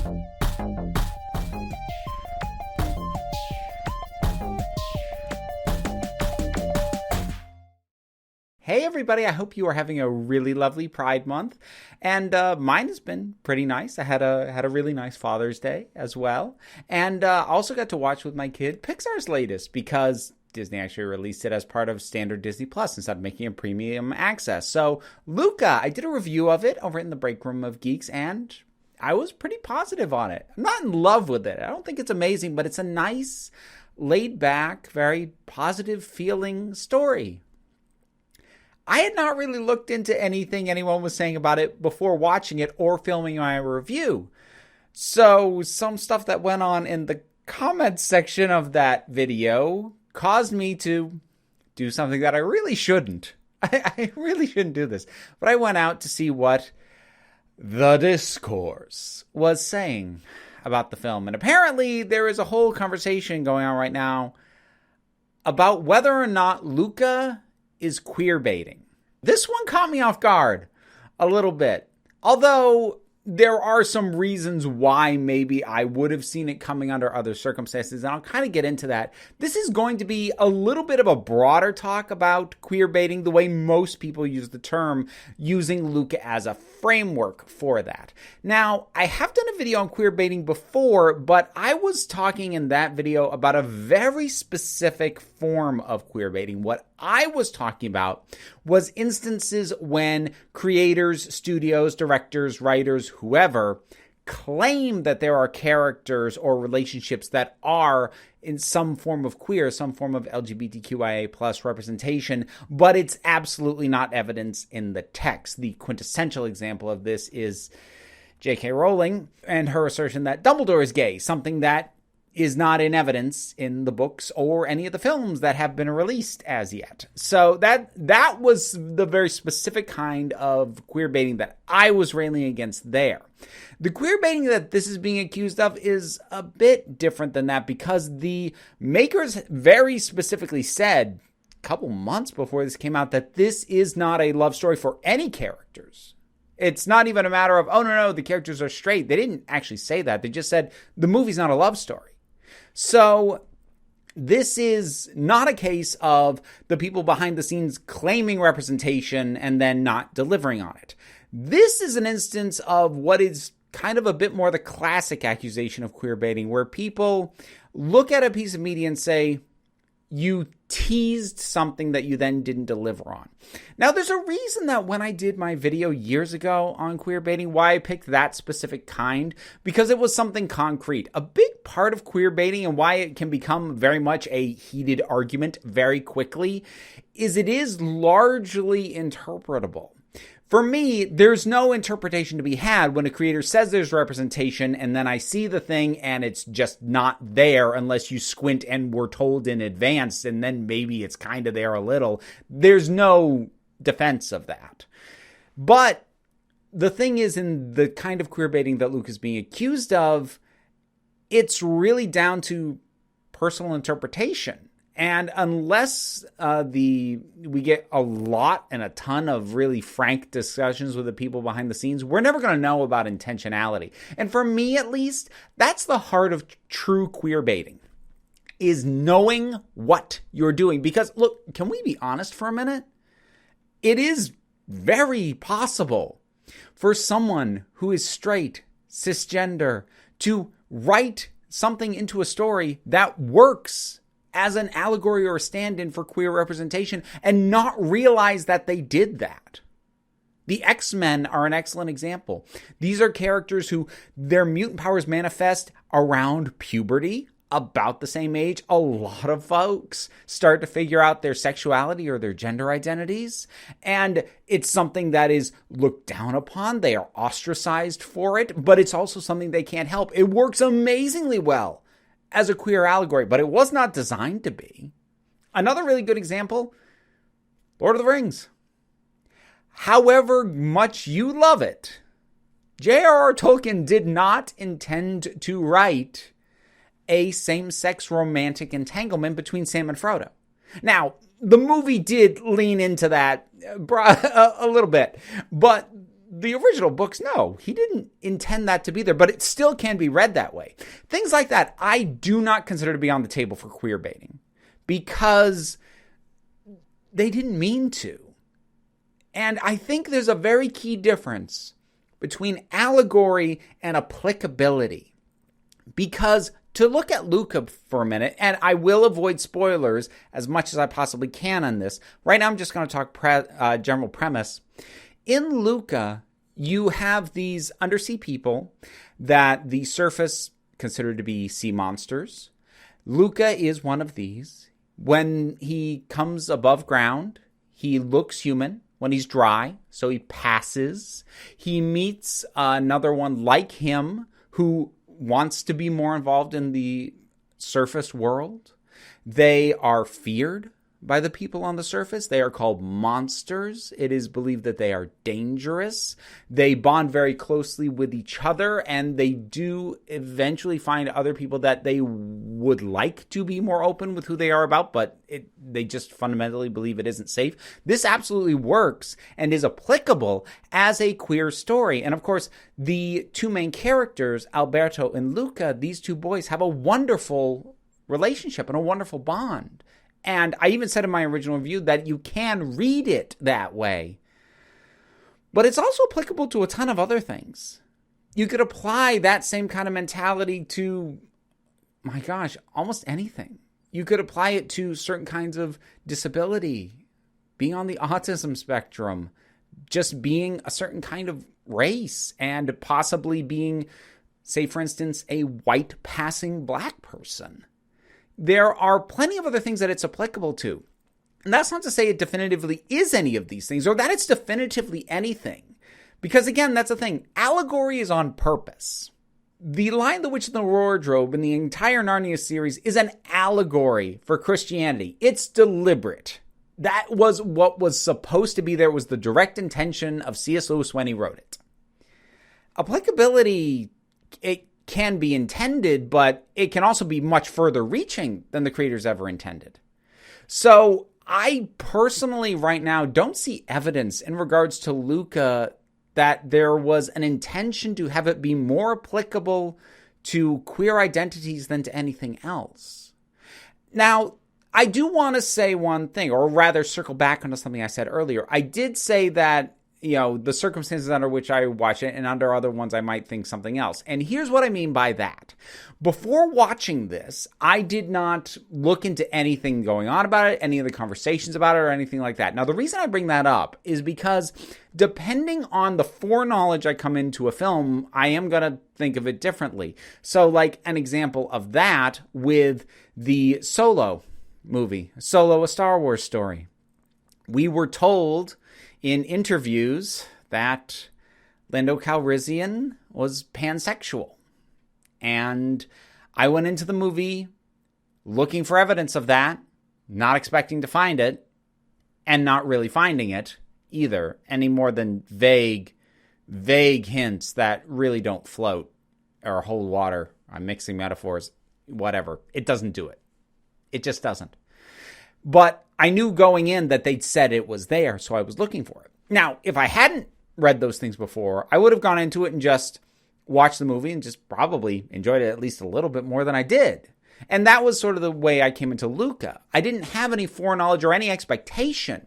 Hey everybody, I hope you are having a really lovely Pride Month, and mine has been pretty nice. I had a really nice Father's Day as well, and also got to watch with my kid Pixar's latest, because Disney actually released it as part of standard Disney Plus instead of making it premium access. So Luca, I did a review of it over in the break room of Geeks, and I was pretty positive on it. I'm not in love with it. I don't think it's amazing, but it's a nice, laid back, very positive feeling story. I had not really looked into anything anyone was saying about it before watching it or filming my review. So some stuff that went on in the comments section of that video caused me to do something that I really shouldn't. I really shouldn't do this. But I went out to see what the discourse was saying about the film. And apparently there is a whole conversation going on right now about whether or not Luca is queerbaiting. This one caught me off guard a little bit. Although there are some reasons why maybe I would have seen it coming under other circumstances, and I'll kind of get into that. This is going to be a little bit of a broader talk about queerbaiting, the way most people use the term, using Luca as a framework for that. Now, I have done a video on queerbaiting before, but I was talking in that video about a very specific form of queerbaiting. What I was talking about was instances when creators, studios, directors, writers, whoever, claim that there are characters or relationships that are in some form of queer, some form of LGBTQIA plus representation, but it's absolutely not evidence in the text. The quintessential example of this is J.K. Rowling and her assertion that Dumbledore is gay, something that is not in evidence in the books or any of the films that have been released as yet. So that was the very specific kind of queerbaiting that I was railing against there. The queerbaiting that this is being accused of is a bit different than that, because the makers very specifically said a couple months before this came out that this is not a love story for any characters. It's not even a matter of, oh, no, the characters are straight. They didn't actually say that. They just said the movie's not a love story. So this is not a case of the people behind the scenes claiming representation and then not delivering on it. This is an instance of what is kind of a bit more the classic accusation of queerbaiting, where people look at a piece of media and say, you teased something that you then didn't deliver on. Now, there's a reason that when I did my video years ago on queerbaiting, why I picked that specific kind, because it was something concrete. A big part of queerbaiting and why it can become very much a heated argument very quickly is it is largely interpretable. For me, there's no interpretation to be had when a creator says there's representation and then I see the thing and it's just not there unless you squint and were told in advance, and then maybe it's kind of there a little. There's no defense of that. But the thing is, in the kind of queerbaiting that Luke is being accused of, it's really down to personal interpretation. And unless we get a lot and a ton of really frank discussions with the people behind the scenes, we're never going to know about intentionality. And for me, at least, that's the heart of true queerbaiting, is knowing what you're doing. Because, look, can we be honest for a minute? It is very possible for someone who is straight, cisgender, to write something into a story that works as an allegory or a stand-in for queer representation and not realize that they did that. The X-Men are an excellent example. These are characters who their mutant powers manifest around puberty, about the same age. A lot of folks start to figure out their sexuality or their gender identities, and it's something that is looked down upon. They are ostracized for it, but it's also something they can't help. It works amazingly well as a queer allegory, but it was not designed to be. Another really good example, Lord of the Rings. However much you love it, J.R.R. Tolkien did not intend to write a same-sex romantic entanglement between Sam and Frodo. Now, the movie did lean into that a little bit, but the original books, no, he didn't intend that to be there, but it still can be read that way. Things like that I do not consider to be on the table for queer baiting because they didn't mean to. And I think there's a very key difference between allegory and applicability. Because to look at Luca for a minute, and I will avoid spoilers as much as I possibly can on this. Right now I'm just going to talk general premise. In Luca, you have these undersea people that the surface considered to be sea monsters. Luca is one of these. When he comes above ground, he looks human. When he's dry, so he passes. He meets another one like him who wants to be more involved in the surface world. They are feared by the people on the surface. They are called monsters. It is believed that they are dangerous. They bond very closely with each other, and they do eventually find other people that they would like to be more open with who they are about, but they just fundamentally believe it isn't safe. This absolutely works and is applicable as a queer story. And of course, the two main characters, Alberto and Luca, these two boys have a wonderful relationship and a wonderful bond. And I even said in my original review that you can read it that way. But it's also applicable to a ton of other things. You could apply that same kind of mentality to, my gosh, almost anything. You could apply it to certain kinds of disability, being on the autism spectrum, just being a certain kind of race, and possibly being, say, for instance, a white passing black person. There are plenty of other things that it's applicable to. And that's not to say it definitively is any of these things or that it's definitively anything. Because again, that's the thing. Allegory is on purpose. The Lion, the Witch, and the Wardrobe in the entire Narnia series is an allegory for Christianity. It's deliberate. That was what was supposed to be there. It was the direct intention of C.S. Lewis when he wrote it. Applicability, it can be intended, but it can also be much further reaching than the creators ever intended. So I personally right now don't see evidence in regards to Luca that there was an intention to have it be more applicable to queer identities than to anything else. Now, I do want to say one thing, or rather circle back onto something I said earlier. I did say that the circumstances under which I watch it, and under other ones I might think something else. And here's what I mean by that. Before watching this, I did not look into anything going on about it, any of the conversations about it, or anything like that. Now, the reason I bring that up is because depending on the foreknowledge I come into a film, I am going to think of it differently. So, like an example of that with the Solo movie, Solo, a Star Wars story. We were told in interviews that Lando Calrissian was pansexual. And I went into the movie looking for evidence of that, not expecting to find it, and not really finding it either, any more than vague hints that really don't float or hold water. I'm mixing metaphors, whatever. It doesn't do it. It just doesn't. But I knew going in that they'd said it was there, so I was looking for it. Now, if I hadn't read those things before, I would have gone into it and just watched the movie and just probably enjoyed it at least a little bit more than I did. And that was sort of the way I came into Luca. I didn't have any foreknowledge or any expectation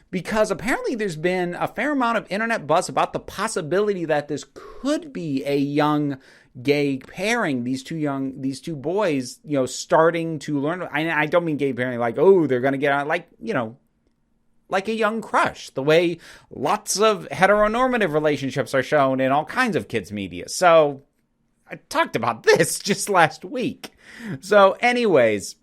because apparently there's been a fair amount of internet buzz about the possibility that this could be a young gay pairing, these two boys, starting to learn. I don't mean gay pairing like, oh, they're going to get on, like a young crush, the way lots of heteronormative relationships are shown in all kinds of kids' media. So I talked about this just last week. So anyways,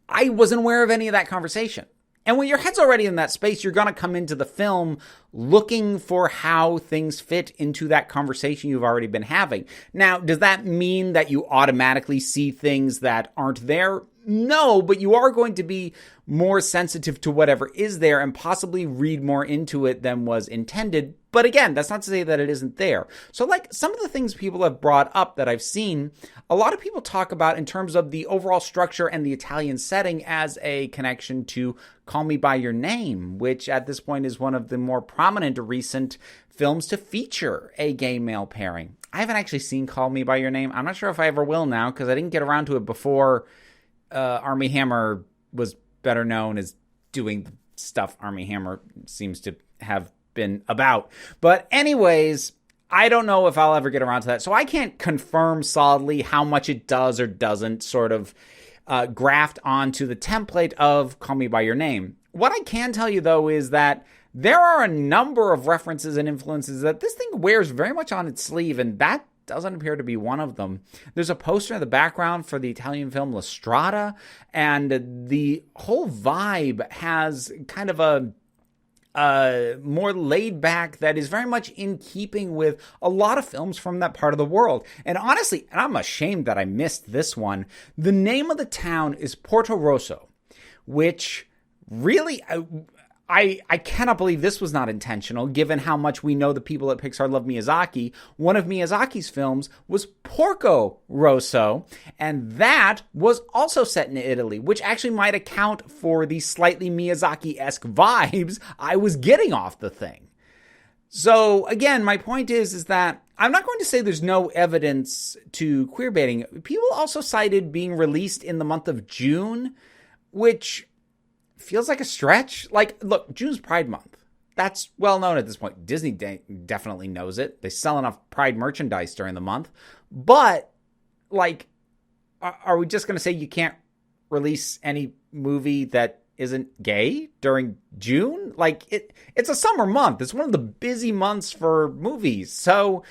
I wasn't aware of any of that conversation. And when your head's already in that space, you're going to come into the film looking for how things fit into that conversation you've already been having. Now, does that mean that you automatically see things that aren't there? No, but you are going to be more sensitive to whatever is there and possibly read more into it than was intended. But again, that's not to say that it isn't there. So like some of the things people have brought up that I've seen, a lot of people talk about in terms of the overall structure and the Italian setting as a connection to Call Me By Your Name, which at this point is one of the more prominent recent films to feature a gay male pairing. I haven't actually seen Call Me By Your Name. I'm not sure if I ever will now because I didn't get around to it before Armie Hammer was better known as doing the stuff Armie Hammer seems to have been about. But anyways, I don't know if I'll ever get around to that. So I can't confirm solidly how much it does or doesn't sort of graft onto the template of Call Me By Your Name. What I can tell you, though, is that there are a number of references and influences that this thing wears very much on its sleeve, and that doesn't appear to be one of them. There's a poster in the background for the Italian film La Strada, and the whole vibe has kind of a more laid back that is very much in keeping with a lot of films from that part of the world. And honestly, and I'm ashamed that I missed this one, the name of the town is Porto Rosso, which really, I cannot believe this was not intentional, given how much we know the people at Pixar love Miyazaki. One of Miyazaki's films was Porco Rosso, and that was also set in Italy, which actually might account for the slightly Miyazaki-esque vibes I was getting off the thing. So, again, my point is that I'm not going to say there's no evidence to queerbaiting. People also cited being released in the month of June, which feels like a stretch. Like, look, June's Pride Month. That's well known at this point. Disney definitely knows it. They sell enough Pride merchandise during the month. But, like, are we just going to say you can't release any movie that isn't gay during June? Like, it's a summer month. It's one of the busy months for movies. So,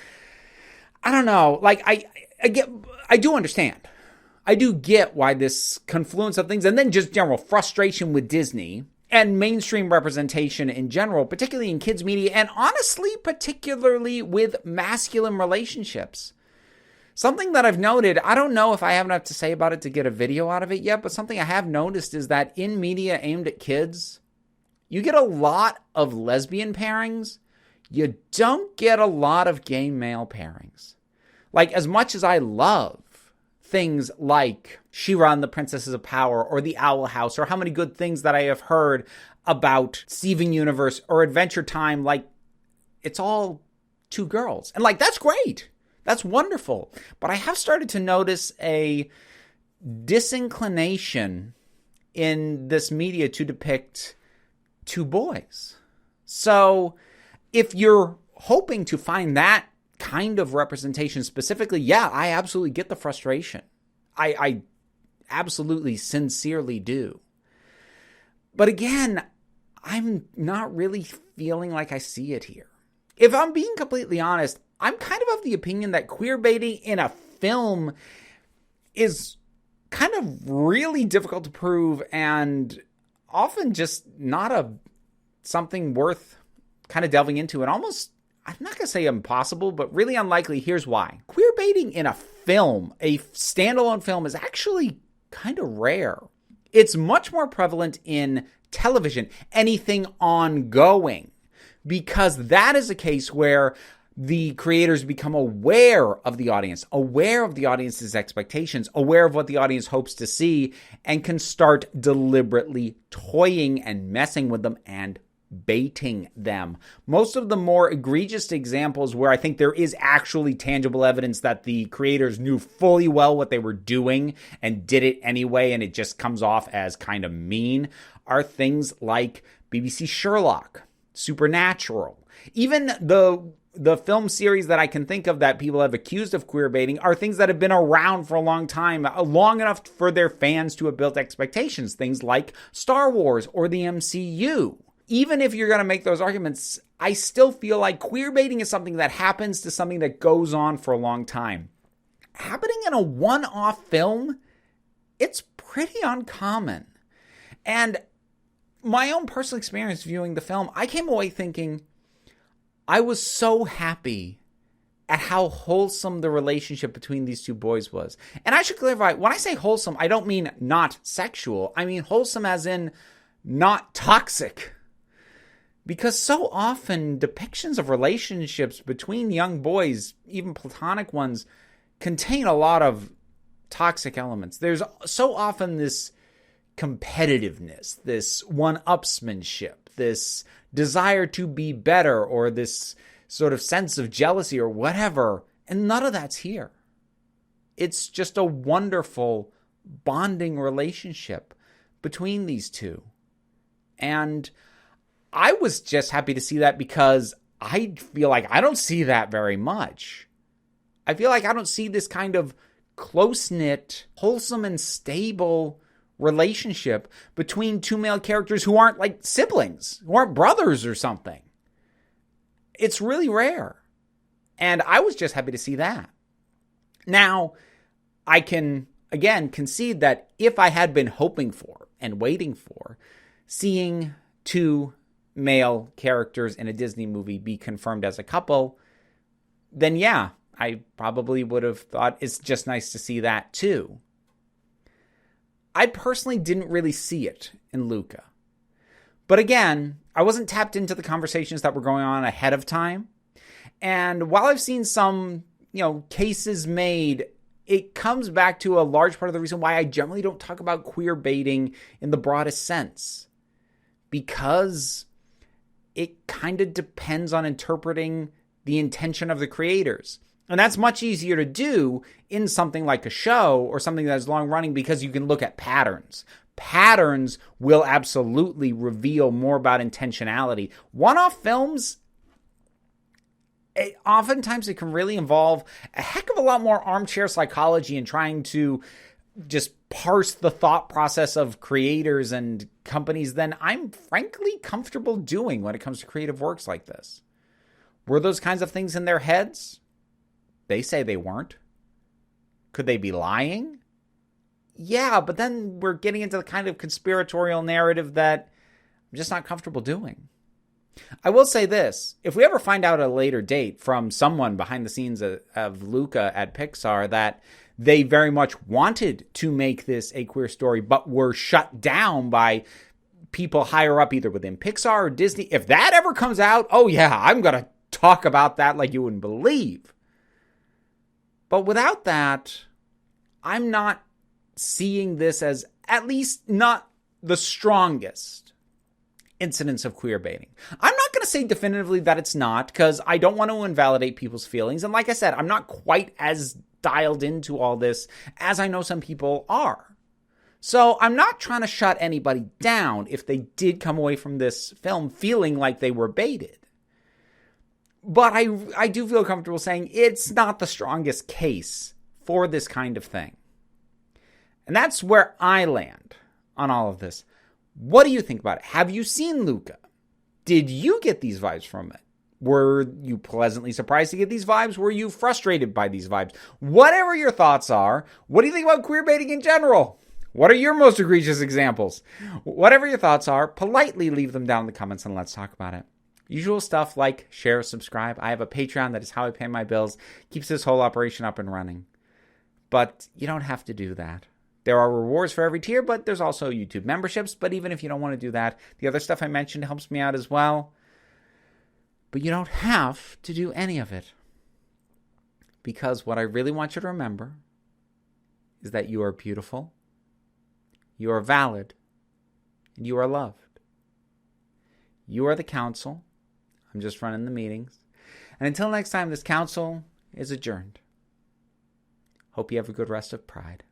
I don't know. Like, I do understand. I do get why this confluence of things, and then just general frustration with Disney and mainstream representation in general, particularly in kids media, and honestly, particularly with masculine relationships. Something that I've noted, I don't know if I have enough to say about it to get a video out of it yet, but something I have noticed is that in media aimed at kids, you get a lot of lesbian pairings. You don't get a lot of gay male pairings. Like, as much as I love things like She-Ra and the Princesses of Power or The Owl House, or how many good things that I have heard about Steven Universe or Adventure Time, like, it's all two girls. And, like, that's great. That's wonderful. But I have started to notice a disinclination in this media to depict two boys. So if you're hoping to find that kind of representation specifically, yeah, I absolutely get the frustration. I absolutely sincerely do. But again, I'm not really feeling like I see it here. If I'm being completely honest, I'm kind of the opinion that queerbaiting in a film is kind of really difficult to prove and often just not something worth kind of delving into, and almost, I'm not going to say impossible, but really unlikely. Here's why. Queerbaiting in a film, a standalone film, is actually kind of rare. It's much more prevalent in television, anything ongoing, because that is a case where the creators become aware of the audience's expectations, aware of what the audience hopes to see, and can start deliberately toying and messing with them and baiting them. Most of the more egregious examples where I think there is actually tangible evidence that the creators knew fully well what they were doing and did it anyway, and it just comes off as kind of mean, are things like BBC Sherlock, Supernatural. Even the film series that I can think of that people have accused of queerbaiting are things that have been around for a long time, long enough for their fans to have built expectations. Things like Star Wars or the MCU. Even if you're going to make those arguments, I still feel like queerbaiting is something that happens to something that goes on for a long time. Happening in a one-off film, it's pretty uncommon. And my own personal experience viewing the film, I came away thinking, I was so happy at how wholesome the relationship between these two boys was. And I should clarify, when I say wholesome, I don't mean not sexual. I mean wholesome as in not toxic. Because so often depictions of relationships between young boys, even platonic ones, contain a lot of toxic elements. There's so often this competitiveness, this one-upsmanship, this desire to be better, or this sort of sense of jealousy or whatever. And none of that's here. It's just a wonderful bonding relationship between these two. And I was just happy to see that because I feel like I don't see that very much. I feel like I don't see this kind of close-knit, wholesome, and stable relationship between two male characters who aren't like siblings, who aren't brothers or something. It's really rare. And I was just happy to see that. Now, I can, again, concede that if I had been hoping for and waiting for seeing two male characters in a Disney movie be confirmed as a couple, then yeah, I probably would have thought it's just nice to see that too. I personally didn't really see it in Luca. But again, I wasn't tapped into the conversations that were going on ahead of time. And while I've seen some, cases made, it comes back to a large part of the reason why I generally don't talk about queer baiting in the broadest sense. Because it kind of depends on interpreting the intention of the creators. And that's much easier to do in something like a show or something that is long running because you can look at patterns. Patterns will absolutely reveal more about intentionality. One-off films, oftentimes it can really involve a heck of a lot more armchair psychology and trying to just parse the thought process of creators and companies than I'm frankly comfortable doing when it comes to creative works like this. Were those kinds of things in their heads? They say they weren't. Could they be lying? Yeah, but then we're getting into the kind of conspiratorial narrative that I'm just not comfortable doing. I will say this. If we ever find out at a later date from someone behind the scenes of Luca at Pixar that they very much wanted to make this a queer story, but were shut down by people higher up either within Pixar or Disney, if that ever comes out, oh yeah, I'm going to talk about that like you wouldn't believe. But without that, I'm not seeing this as at least not the strongest incidents of queer baiting. I'm not going to say definitively that it's not, because I don't want to invalidate people's feelings. And like I said, I'm not quite as dialed into all this as I know some people are. So I'm not trying to shut anybody down if they did come away from this film feeling like they were baited. But I do feel comfortable saying it's not the strongest case for this kind of thing. And that's where I land on all of this. What do you think about it? Have you seen Luca? Did you get these vibes from it? Were you pleasantly surprised to get these vibes? Were you frustrated by these vibes? Whatever your thoughts are, what do you think about queer baiting in general? What are your most egregious examples? Whatever your thoughts are, politely leave them down in the comments and let's talk about it. Usual stuff like share, subscribe. I have a Patreon. That is how I pay my bills. Keeps this whole operation up and running. But you don't have to do that. There are rewards for every tier, but there's also YouTube memberships. But even if you don't want to do that, the other stuff I mentioned helps me out as well. But you don't have to do any of it. Because what I really want you to remember is that you are beautiful, you are valid, and you are loved. You are the council. I'm just running the meetings. And until next time, this council is adjourned. Hope you have a good rest of Pride.